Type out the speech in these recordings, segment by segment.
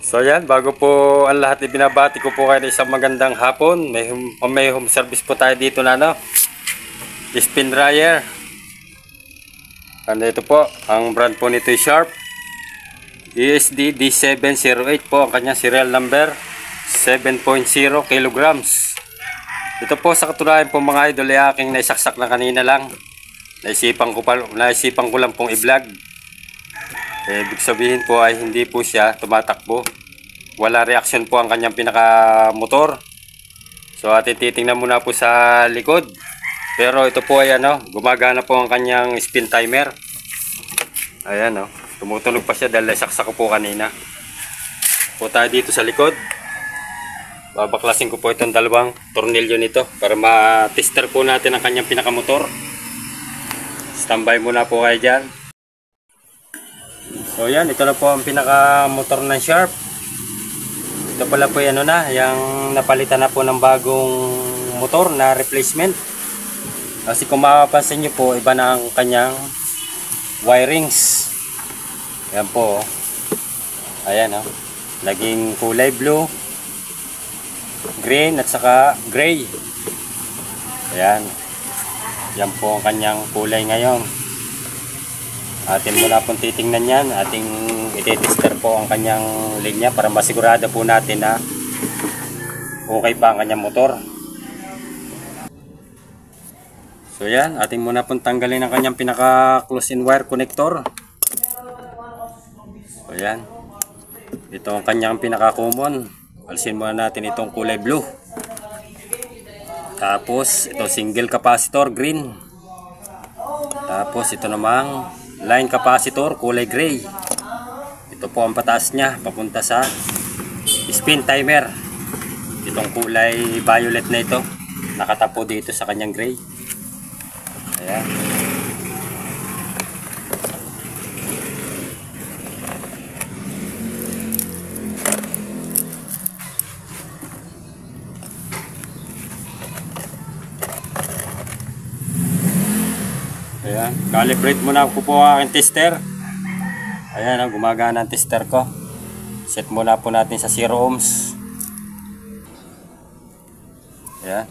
So yan, bago po ang lahat ibinabati ko po kayo ng isang magandang hapon. May home service po tayo dito na spin dryer. Ito po, ang brand po nito ay Sharp ESD D708 po ang kanyang serial number, 7.0 kilograms. Ito po sa katunayan po mga idol ay aking naisaksak na kanina lang. Naisipan ko lang pong i-vlog. Ibig sabihin po ay hindi po siya tumatakbo. Wala reaction po ang kanyang pinaka-motor. So atin titingnan muna po sa likod. Pero ito po ay gumagana po ang kanyang spin timer. Ayan tumutunog pa siya dahil saksak ko po kanina. Po tayo dito sa likod. Babaklasin ko po itong dalawang tornilyo nito para ma-tester po natin ang kanyang pinaka-motor. Standby muna po kayo dyan. So yan, ito na po ang pinaka-motor ng Sharp. Ito pala po yung napalitan na po ng bagong motor na replacement. Kasi kung mapapansin nyo po, iba na ang kanyang wirings. Yan po. Ayan naging kulay blue, green at saka gray. Ayan. Yan po ang kanyang kulay ngayon. Atin muna pong titingnan yan. Ating iti-tester po ang kanyang linya para masigurado po natin na okay pa ang kanyang motor. So yan, atin muna pong tanggalin ang kanyang pinaka close-in wire connector. So yan. Ito ang kanyang pinaka common. Alisin muna natin itong kulay blue. Tapos ito single capacitor green. Tapos ito namang line capacitor kulay gray. Ito po ang pataas niya papunta sa spin timer. Itong kulay violet na ito nakatapo dito sa kanyang gray. Ayan. Ayan, calibrate muna ko po ang tester. Ayan, gumagana ang tester ko. Set muna po natin sa 0 ohms. Ayan.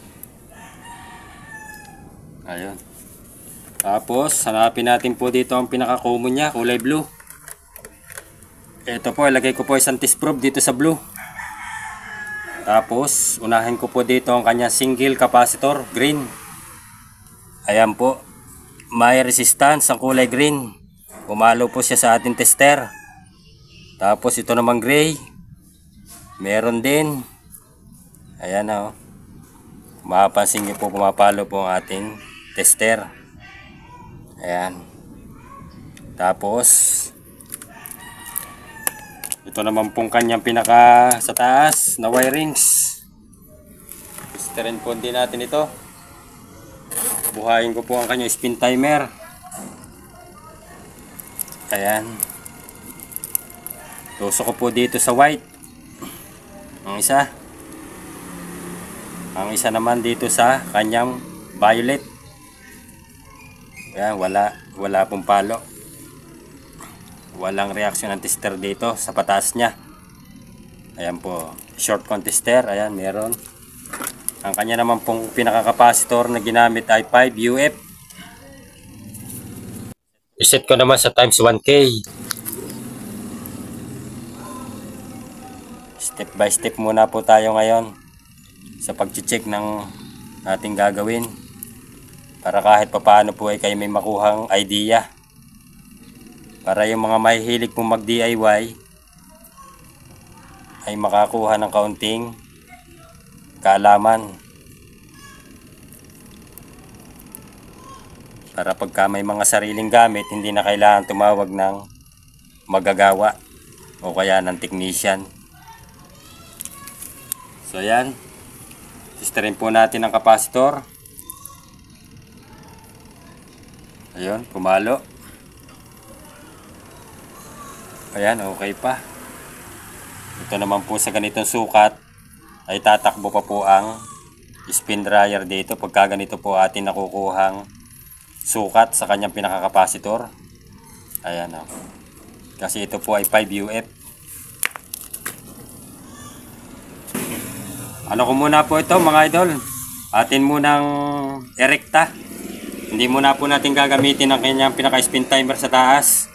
Ayun. Tapos, hanapin natin po dito ang pinaka-common niya, kulay blue. Ito po, ilagay ko po isang test probe dito sa blue. Tapos, unahin ko po dito ang kanyang single capacitor, green. Ayan po. May resistance ang kulay green. Pumalo po siya sa ating tester. Tapos ito namang gray. Meron din. Ayan mapapansin niyo po pumapalo po ang ating tester. Ayan. Tapos ito naman pong kanyang pinaka sa taas na wirings. Testerin po din natin ito. Buhayin ko po ang kanyang spin timer. Ayan. Tusok ko po dito sa white. Ang isa. Ang isa naman dito sa kanyang violet. Ayan, wala pong palo. Walang reaction ng tester dito sa pataas niya. Ayan po. Short tester. Ayan, meron. Ang kanya naman pong pinaka-capacitor na ginamit ay 5 UF. Iset ko naman sa times 1K. Step by step muna po tayo ngayon sa pag-check ng ating gagawin. Para kahit papaano po ay kayo may makuhang idea. Para yung mga mahihilig pong mag-DIY ay makakuha ng kaunting kaalaman. Para pagka may mga sariling gamit, hindi na kailangan tumawag ng magagawa o kaya ng technician. So yan. Testerin po natin ang capacitor. Ayun, pumalo. Ayan, okay pa. Ito naman po sa ganitong sukat ay tatakbo pa po ang spin dryer dito pagka ganito po atin nakukuhang sukat sa kanyang pinaka-capacitor. Ayan Kasi ito po ay 5 UF. Ano ko muna po ito mga idol. Atin munang erekta. Hindi muna po natin gagamitin ang kanyang pinaka-spin timer sa taas.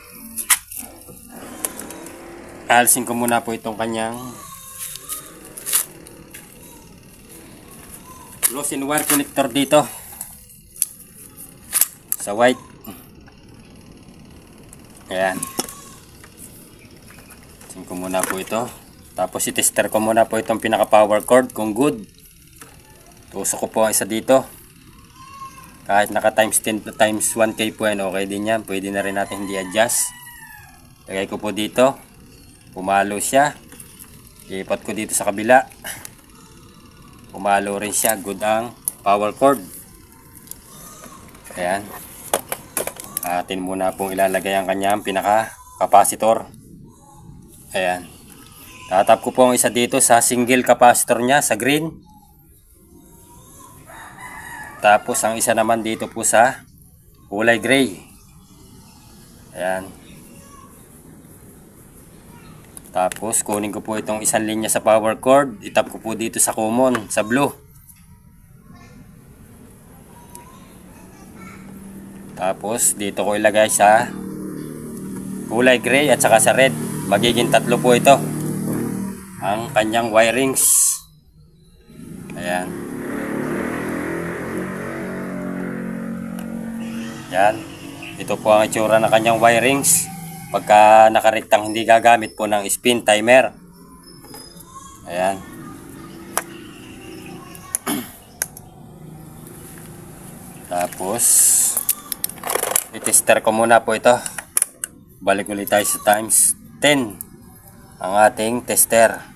Alisin ko muna po itong kanyang close in wire connector dito sa white. Ayan. Alisin ko muna po ito. Tapos i-tester ko muna po itong pinaka power cord kung good. Tusok ko po ang isa dito. Kahit naka times 10 to times 1K po yan, okay din yan. Pwede na rin natin hindi adjust. Lagay ko po dito. Pumalo siya. Ipat ko dito sa kabila. Pumalo rin siya. Good ang power cord. Ayan. Atin muna pong ilalagay ang kanyang pinaka capacitor. Ayan. Tatap ko po ang isa dito sa single capacitor niya sa green. Tapos ang isa naman dito po sa kulay gray. Ayan. Tapos kunin ko po itong isang linya sa power cord. Itap ko po dito sa common, sa blue. Tapos dito ko ilagay sa kulay gray at saka sa red. Magiging tatlo po ito ang kanyang wirings. Ayan. Yan. Ito po ang itsura ng kanyang wirings pagka nakariktang hindi gagamit po ng spin timer. Ayan. Tapos i-tester ko muna po ito. Balik ulit tayo sa times 10 ang ating tester.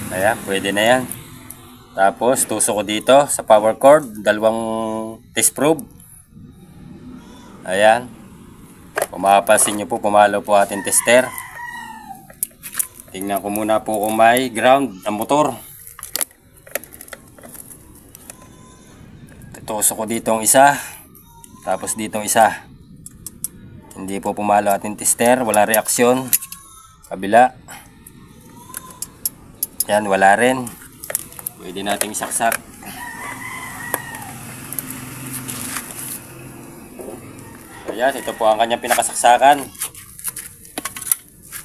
Ayan, pwede na yan. Tapos tusok ko dito sa power cord, dalawang test probe. Ayan. Kung makapansin nyo po, pumalo po ating tester. Tingnan ko muna po kung may ground ang motor. Tusok ko dito ang isa. Tapos dito ang isa. Hindi po pumalo ating tester, wala reaksyon. Kabila. Yan, wala rin. Pwede nating isaksak. Ayan, ito po ang kanyang pinakasaksakan.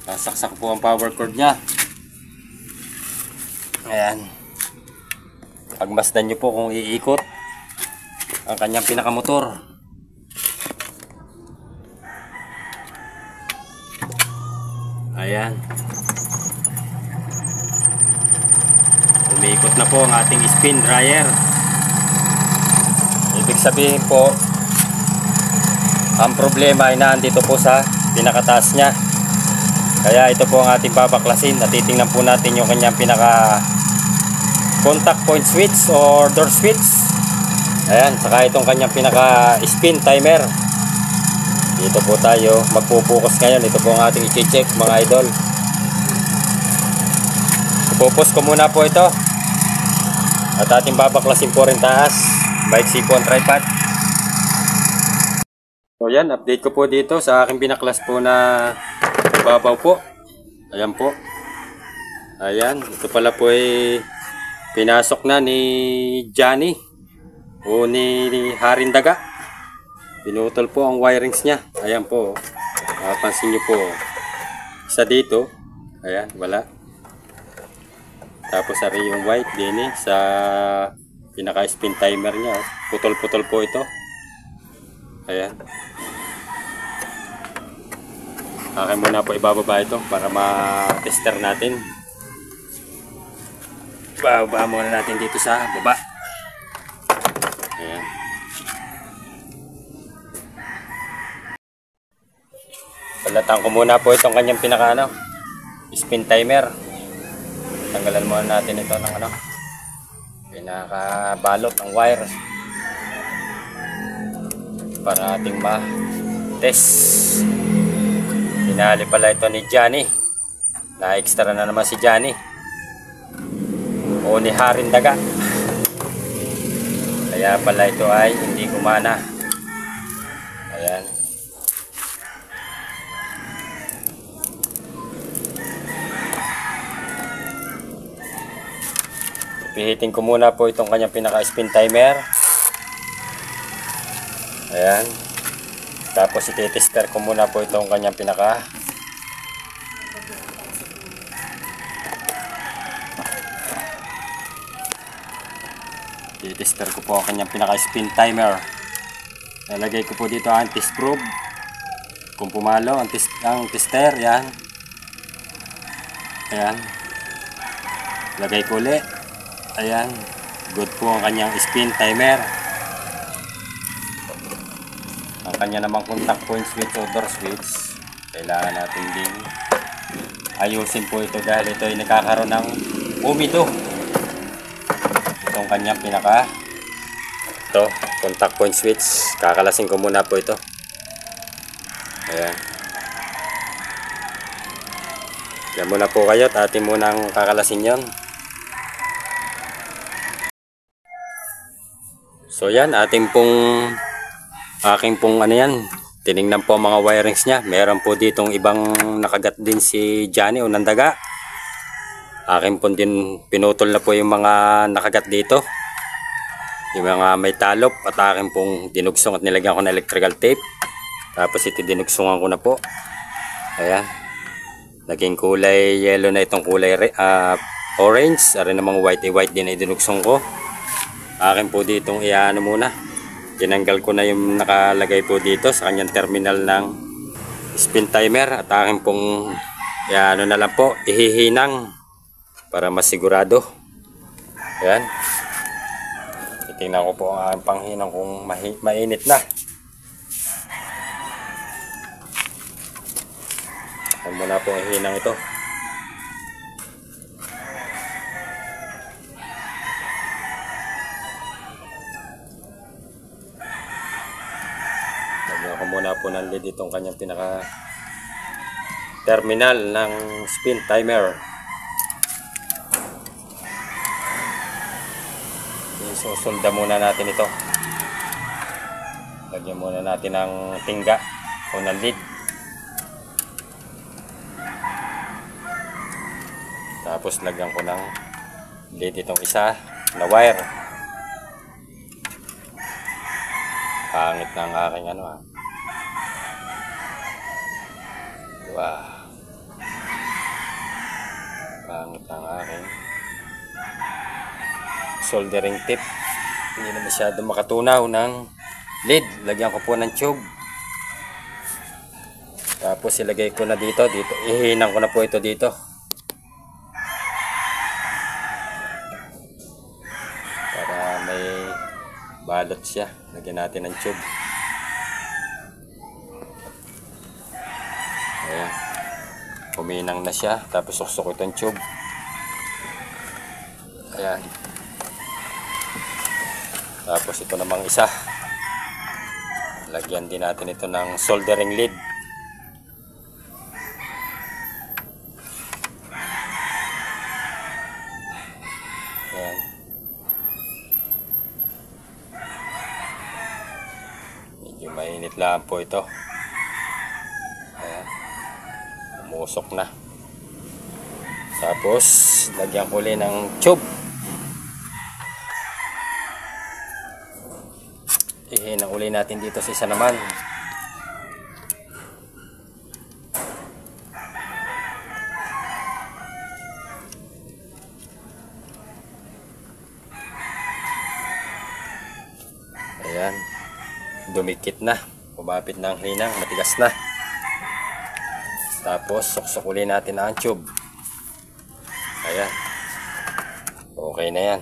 Sasaksak po ang power cord niya. Ayan. Pagmasdan nyo po kung iikot ang kanyang pinakamotor. Ayan. Umiikot na po ang ating spin dryer. Ibig sabihin po, ang problema ay nandito po sa pinakataas niya. Kaya ito po ang ating babaklasin. At titingnan po natin yung kanyang pinaka contact point switch or door switch. Ayan, saka itong kanyang pinaka spin timer. Dito po tayo magpupokus ngayon. Ito po ang ating i-check mga idol. Ipopos ko muna po ito. At ating babaklasin po rin taas. Maiksi po ang tripod. So yan, update ko po dito sa aking binaklas po na babaw po. Ayan po. Ayan, ito pala po ay pinasok na ni Johnny o ni Harindaga. Pinutol po ang wirings niya. Ayan po. Pansin nyo po. Isa dito. Ayan, wala. Tapos ari yung white din sa pinaka spin timer niya. Putol-putol po ito. Ayan. Akin muna po ibababa ito para ma-tester natin. Bababa muna natin dito sa baba. Ayan. Balatan ko muna po itong kanyang pinaka spin timer. Tanggalan muna natin ito ng pinakabalot ng wire para ating ma-test. Pinali pala ito ni Johnny. Na-extra na naman si Johnny o ni Harindaga. Kaya pala ito ay hindi gumana. Ayan. Pihitin ko muna po itong kanyang pinaka-spin timer. Ayan. Tapos iti-tester ko muna po itong kanyang pinaka i-tester ko po ang kanyang pinaka-spin timer. Nalagay ko po dito ang test probe. Kung pumalo ang tester, yan. Ayan. Lagay ko ulit. Ayan. Good po ang kanyang spin timer. Ang kanya namang contact point switch o door switch, kailangan natin din ayusin po ito dahil ito ay nagkakaroon ng umido. Itong kanyang ito, contact point switch, kakalasin ko muna po ito. Ayan. Yan muna po kayo at atin munang kakalasin yon. So yan, aking pong ano yan, tinignan po ang mga wirings niya. Meron po ditong ibang nakagat din si Johnny o nandaga. Akin po din pinutol na po yung mga nakagat dito, yung mga may talop, at akin pong dinugsong at nilagyan ko ng electrical tape. Tapos ito dinugsungan ko na po. Ayan, naging kulay yellow na itong kulay orange. Arin namang white din ay dinugsong ko. Akin po ditong iano muna, tinanggal ko na yung nakalagay po dito sa kanyang terminal ng spin timer, at akin pong iano na lang po, ihihinang para masigurado. Ayan. Titingnan ko po ang aking panghinang kung mainit na. Ayan muna po ang hinang ito. Lagyan ko muna po ng lid itong kanyang pinaka terminal ng spin timer. Susunda muna natin ito. Lagyan muna natin ng tingga o ng lid. Tapos lagyan ko ng lid itong isa na wire. Pangit ng aking ano ha. Wow. Pangit ng aking soldering tip. Hindi na masyado makatunaw ng lid. Lagyan ko po ng tube. Tapos ilagay ko na dito. Ihinang ko na po ito dito. Para may balot siya. Lagyan natin ng tube. Ayan. Huminang na siya. Tapos suksok ko itong tube. Ayan. Tapos ito namang isa, lagyan din natin ito ng soldering lid. Ayan. Medyo mainit lang po ito. Ayan. Umusok na. Tapos lagyan ko ulit ng tube. Ihinang uli natin dito sa isa naman. Ayan. Dumikit na. Kumapit na ang hinang. Matigas na. Tapos suksok uli natin ang tube. Ayan. Okay na yan.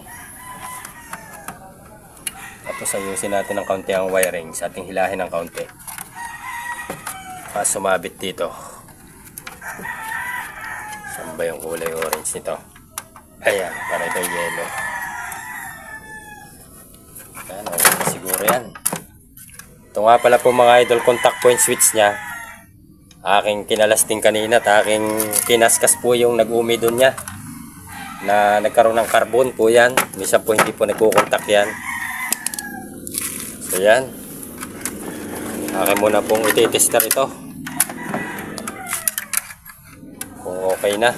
Tapos ayusin natin ng kaunti ang wiring sa ating hilahin ng kaunti. Sumabit dito. Saan ba yung kulay orange nito? Ayan, para ito yellow. Ayan, okay na siguro yan. Ito nga pala po mga idol, contact point switch nya. Aking kinalasting kanina at aking kinaskas po yung nag-umi doon nya. Na nagkaroon ng carbon po yan. Minsan po hindi po nagkukontak yan. So yan. Akin muna pong iti-tester ito kung okay na.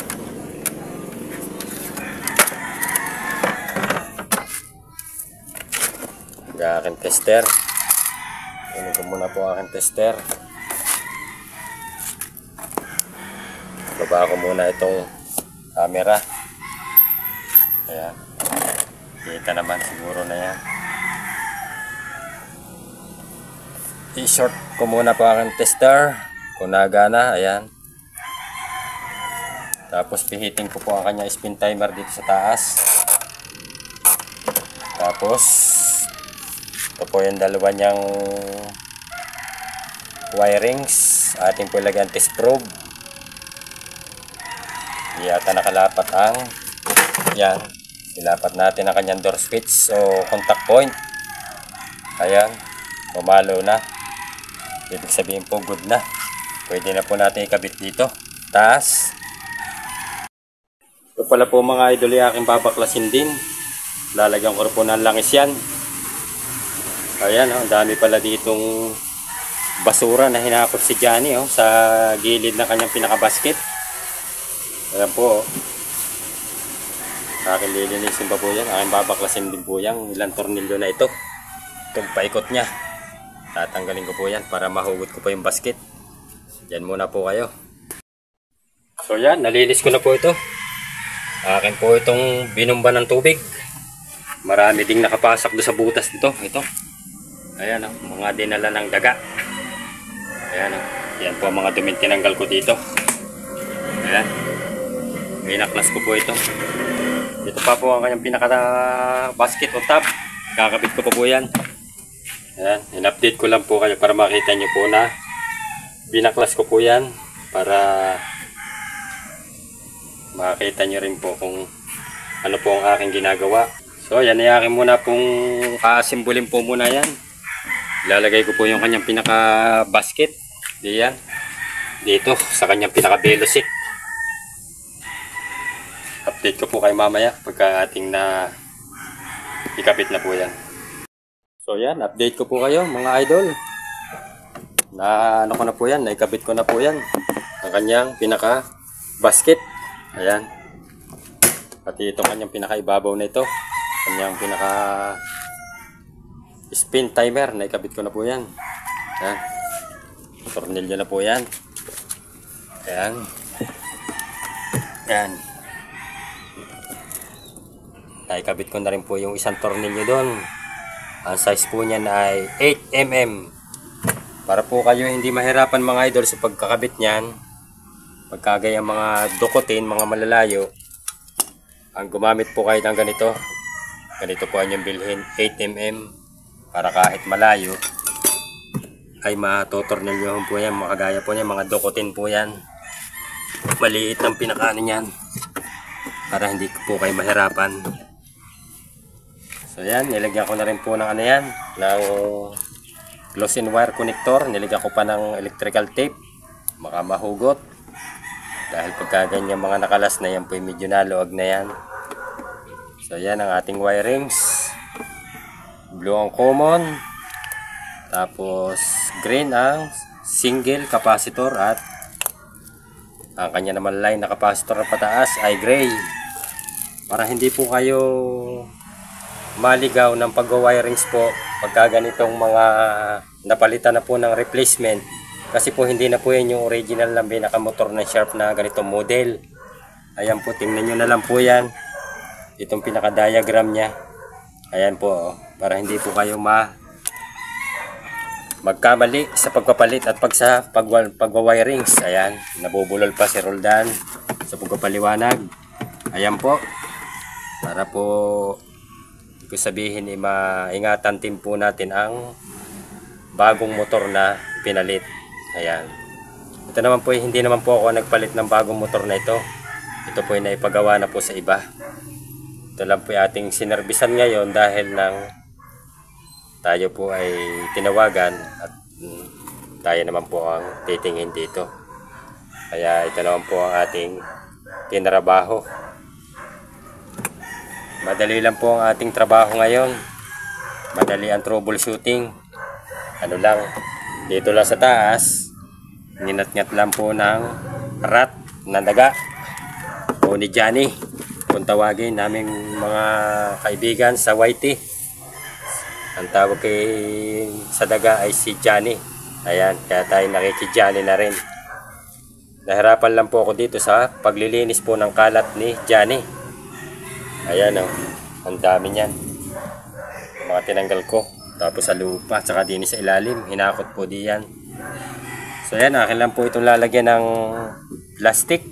aking tester. Kunin ko muna po ang aking tester. Baba ko muna itong camera. Ayan. Kita naman siguro na yan. I-short ko muna po ang tester. Kung nagana, ayan. Tapos pihitin ko po ang kanya spin timer dito sa taas. Tapos ito po yung dalawa niyang wirings. Ating po ilagyan test probe. Yata nakalapat ang yan. Ilapat natin ang kanyang door switch o contact point. Ayan. Pumalo na. Ibig sabihin po good na. Pwede na po natin ikabit dito. Taas. Ito pala po mga idol yung aking babaklasin din. Lalagyan ko po ng langis yan. Ayan, ang dami pala ditong basura na hinakot si Johnny sa gilid ng kanyang pinakabasket. Ayan po. Aking lilinisin pa po yan. Aking babaklasin din po yan. Ilang tornilyo na ito. Itong paikot niya. Tatanggalin ko po yan para mahugot ko po yung basket. Yan muna po kayo. So yan, nalinis ko na po ito. Akin po itong binumba ng tubig. Marami ding nakapasak doon sa butas nito. Ito. Ayan mga dinala ng daga. Ayan yan po ang mga duming tinanggal ko dito. Ayan. Binaklas ko po ito. Ito pa po ang kanyang pinaka basket o top. Kakabit ko po yan. Ayan. In-update ko lang po kayo para makita nyo po na binaklas ko po yan para makita nyo rin po kung ano po ang aking ginagawa. So yan ay akin muna pong kaasimbolin po muna yan. Ilalagay ko po yung kanyang pinaka basket. Diyan. Dito sa kanyang pinaka velocit. Update ko po kayo mamaya pagka ating na ikabit na po yan. So yan, update ko po kayo mga idol. Na ano ko na po yan, naikabit ko na po yan. Ang kanyang pinaka basket. Ayan. Pati itong kanyang pinaka ibabaw na ito. Kanyang pinaka spin timer, naikabit ko na po yan. Ayan. Tornilyo na po yan. Ayan. Ayan. Naikabit ko na rin po yung isang tornilyo doon. Ang size po niyan ay 8mm. Para po kayo hindi mahirapan mga idol sa pagkakabit niyan. Pagkagaya mga dukutin, mga malalayo, ang gumamit po kayo ng ganito. Ganito po ang inyong bilhin, 8mm. Para kahit malayo ay matotornilyohan po yan. Makagaya po yan, mga dukutin po yan. Maliit ang pinakaano niyan. Para hindi po kayo mahirapan. So yan, nilagyan ko na rin po ng ano yan, ng close-in wire connector. Nilagyan ko pa ng electrical tape, baka mahugot. Dahil pagka ganyan mga nakalas na yan po, medyo naluwag na yan. So yan ang ating wirings. Blue ang common. Tapos green ang single capacitor. At ang kanya naman line na capacitor na pataas ay gray. Para hindi po kayo maligaw ng pag-wirings po pagka ganitong mga napalitan na po ng replacement, kasi po hindi na po yan yung original na pinakamotor ng Sharp na ganitong model. Ayan po, tingnan nyo na lang po yan, itong pinaka diagram nya. Ayan po, para hindi po kayo magkamali sa pagpapalit at sa pag-wirings. Ayan, nabubulol pa si Roldan sa pagpapaliwanag. Ayan po, para po ko sabihin, maingatan din po natin ang bagong motor na pinalit. Ayan. Ito naman po, hindi naman po ako nagpalit ng bagong motor na ito. Ito po ay naipagawa na po sa iba. Ito lang po ating sinerbisan ngayon dahil nang tayo po ay tinawagan at tayo naman po ang titingin dito. Kaya ito naman po ang ating tinrabaho. Madali lang po ang ating trabaho ngayon. Madali ang troubleshooting. Ano lang, dito lang sa taas, ninat-ngat lang po ng rat na daga o ni Johnny, kung tawagin naming mga kaibigan sa YT. Ang tawag kay sa daga ay si Johnny. Ayan, kaya tayo nakiki-Johnny na rin. Nahirapan lang po ako dito sa paglilinis po ng kalat ni Johnny. Ayan o, ang dami niyan. Mga tinanggal ko. Tapos sa lupa, tsaka din sa ilalim, hinakot po diyan. So ayan, akin lang po itong lalagyan ng plastic.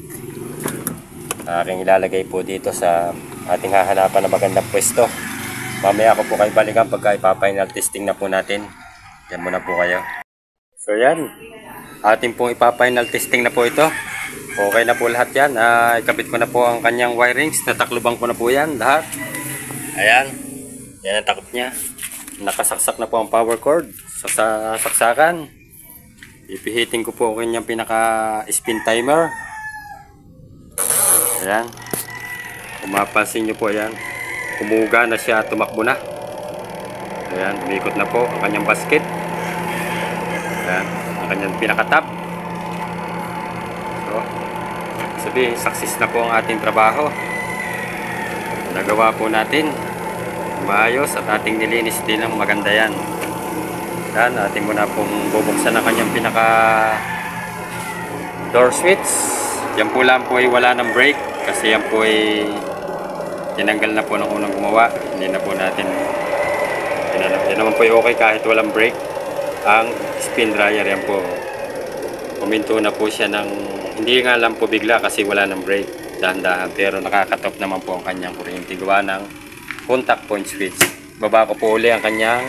Aking ilalagay po dito sa ating hahanapan na magandang pwesto. Mamaya ako po kayo balikan pagka ipa-final testing na po natin. Yan muna po kayo. So yan, ating pong ipa-final testing na po ito. Okay na po lahat yan. Ikabit ko na po ang kanyang wirings. Nataklubang ko na po yan lahat. Ayan, yan ang takot niya. Nakasaksak na po ang power cord sa saksakan. Ipihitin ko po ang kanyang pinaka-spin timer. Ayan. Kung mapapansin nyo po, ayan, kumuga na siya, tumakbo na. Ayan, umikot na po ang kanyang basket. Ayan, ang kanyang pinaka-top. So, sabihin, success na po ang ating trabaho. Nagawa po natin maayos at ating nilinis din ng maganda yan. Yan, ating muna pong bubuksan ang kanyang pinaka door switch. Yan po lang po ay wala ng brake kasi yan po ay tinanggal na po ng unang gumawa. Hindi na po natin yan naman po ay okay kahit walang brake. Ang spin dryer yan po, puminto na po siya ng hindi nga lang po bigla kasi wala ng brake, dahan-dahan, pero nakakatop naman po ang kanyang kuryente gawa ng contact point switch. Baba ko po uli ang kanyang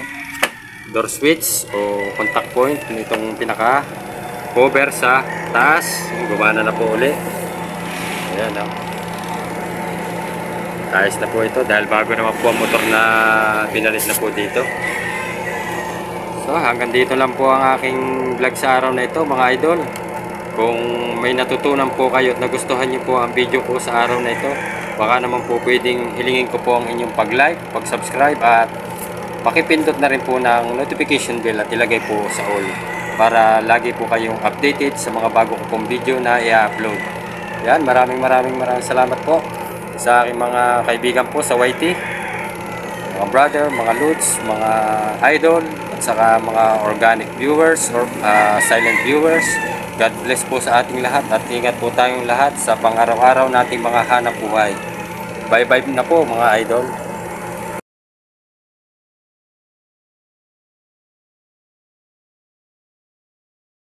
door switch o contact point nitong pinaka cover sa taas. Gumana na po uli. Ayan, ayos na po ito dahil bago naman po ang motor na pinalit na po dito. So hanggang dito lang po ang aking vlog sa araw na ito mga idol. Kung may natutunan po kayo at nagustuhan niyo po ang video ko sa araw na ito, baka naman po pwedeng hilingin ko po ang inyong pag-like, pag-subscribe at pakipindot na rin po ng notification bell at ilagay po sa all para lagi po kayong updated sa mga bago ko pong video na i-upload. Yan, maraming salamat po sa aking mga kaibigan po sa YT, mga brother, mga lods, mga idol at saka mga organic viewers or silent viewers. God bless po sa ating lahat at ingat po tayong lahat sa pang-araw-araw nating mga hanap buhay. Bye-bye na po mga idol.